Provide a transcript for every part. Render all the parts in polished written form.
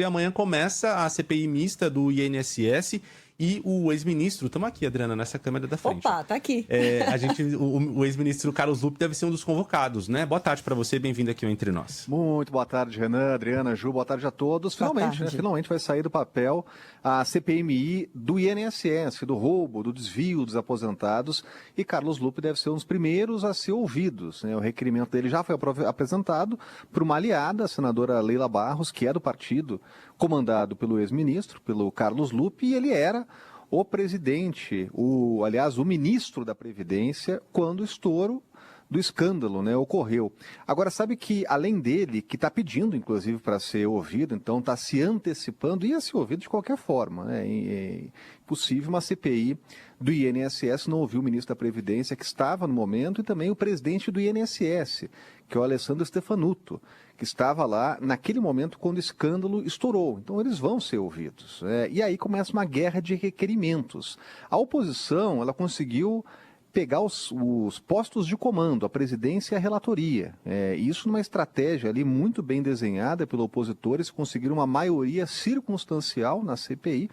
E amanhã começa a CPI mista do INSS e o ex-ministro... Estamos aqui, Adriana, nessa câmera da frente. Opa, tá aqui. O ex-ministro Carlos Lupe deve ser um dos convocados, né? Boa tarde para você, bem-vindo aqui ao Entre Nós. Muito boa tarde, Renan, Adriana, Ju, boa tarde a todos. Finalmente, né? Finalmente vai sair do papel a CPMI do INSS, do roubo, do desvio dos aposentados, e Carlos Lupe deve ser um dos primeiros a ser ouvidos, né? O requerimento dele já foi apresentado por uma aliada, a senadora Leila Barros, que é do partido comandado pelo ex-ministro, pelo Carlos Lupe, e ele era o presidente, o ministro da Previdência, quando o estouro do escândalo, né, ocorreu. Agora, sabe que, além dele, que está pedindo, inclusive, para ser ouvido, então está se antecipando, ia ser ouvido de qualquer forma, né? É possível uma CPI do INSS não ouvir o ministro da Previdência, que estava no momento, e também o presidente do INSS, que é o Alessandro Stefanuto, que estava lá naquele momento quando o escândalo estourou. Então, eles vão ser ouvidos. E aí começa uma guerra de requerimentos. A oposição, ela conseguiu pegar os postos de comando, a presidência e a relatoria. Isso numa estratégia ali muito bem desenhada pelo opositor, eles conseguiram uma maioria circunstancial na CPI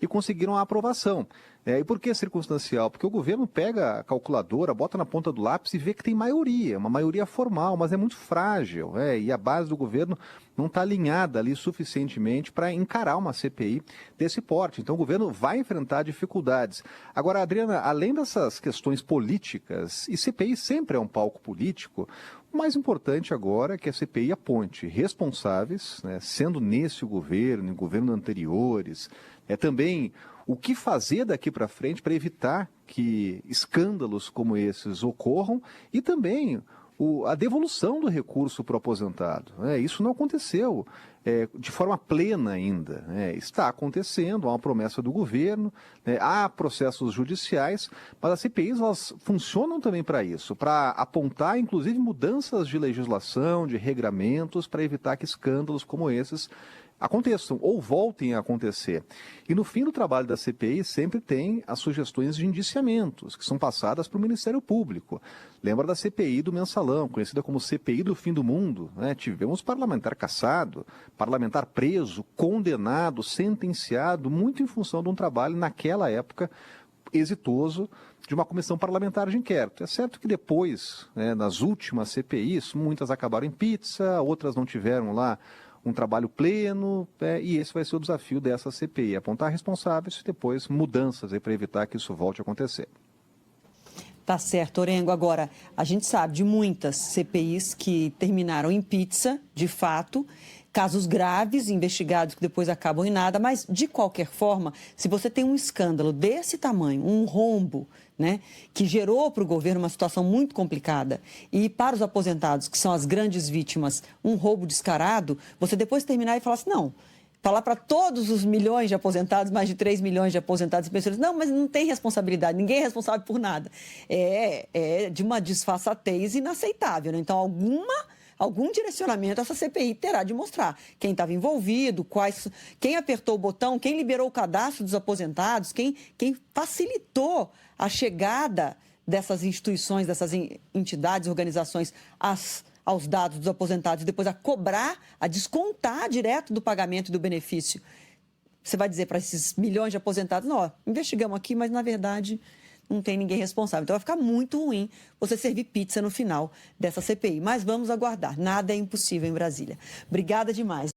e conseguiram a aprovação. E por que circunstancial? Porque o governo pega a calculadora, bota na ponta do lápis e vê que tem maioria, uma maioria formal, mas é muito frágil, e a base do governo não está alinhada ali suficientemente para encarar uma CPI desse porte. Então o governo vai enfrentar dificuldades. Agora, Adriana, além dessas questões políticas, e CPI sempre é um palco político, o mais importante agora é que a CPI aponte responsáveis, né, sendo nesse o governo, em governos anteriores, também o que fazer daqui para frente para evitar que escândalos como esses ocorram e também a devolução do recurso para o aposentado. Isso não aconteceu de forma plena ainda. Está acontecendo, há uma promessa do governo, há processos judiciais, mas as CPIs elas funcionam também para isso, para apontar inclusive mudanças de legislação, de regramentos, para evitar que escândalos como esses aconteçam ou voltem a acontecer. E no fim do trabalho da CPI sempre tem as sugestões de indiciamentos, que são passadas para o Ministério Público. Lembra da CPI do Mensalão, conhecida como CPI do fim do mundo, né? Tivemos parlamentar cassado, parlamentar preso, condenado, sentenciado, muito em função de um trabalho naquela época exitoso de uma comissão parlamentar de inquérito. É certo que depois, nas últimas CPIs, muitas acabaram em pizza, outras não tiveram lá um trabalho pleno, e esse vai ser o desafio dessa CPI, apontar responsáveis e depois mudanças para evitar que isso volte a acontecer. Tá certo, Orengo. Agora, a gente sabe de muitas CPIs que terminaram em pizza, de fato, casos graves, investigados que depois acabam em nada, mas, de qualquer forma, se você tem um escândalo desse tamanho, um rombo, né, que gerou para o governo uma situação muito complicada e para os aposentados, que são as grandes vítimas, um roubo descarado, você depois terminar e falar assim, não, falar para todos os milhões de aposentados, mais de 3 milhões de aposentados e pensionistas, não, mas não tem responsabilidade, ninguém é responsável por nada. É de uma disfarçatez inaceitável, né? Então, algum direcionamento essa CPI terá de mostrar quem estava envolvido, quem apertou o botão, quem liberou o cadastro dos aposentados, quem facilitou a chegada dessas instituições, dessas entidades, organizações aos dados dos aposentados e depois a cobrar, a descontar direto do pagamento e do benefício. Você vai dizer para esses milhões de aposentados, não, ó, investigamos aqui, mas na verdade não tem ninguém responsável. Então vai ficar muito ruim você servir pizza no final dessa CPI. Mas vamos aguardar. Nada é impossível em Brasília. Obrigada demais.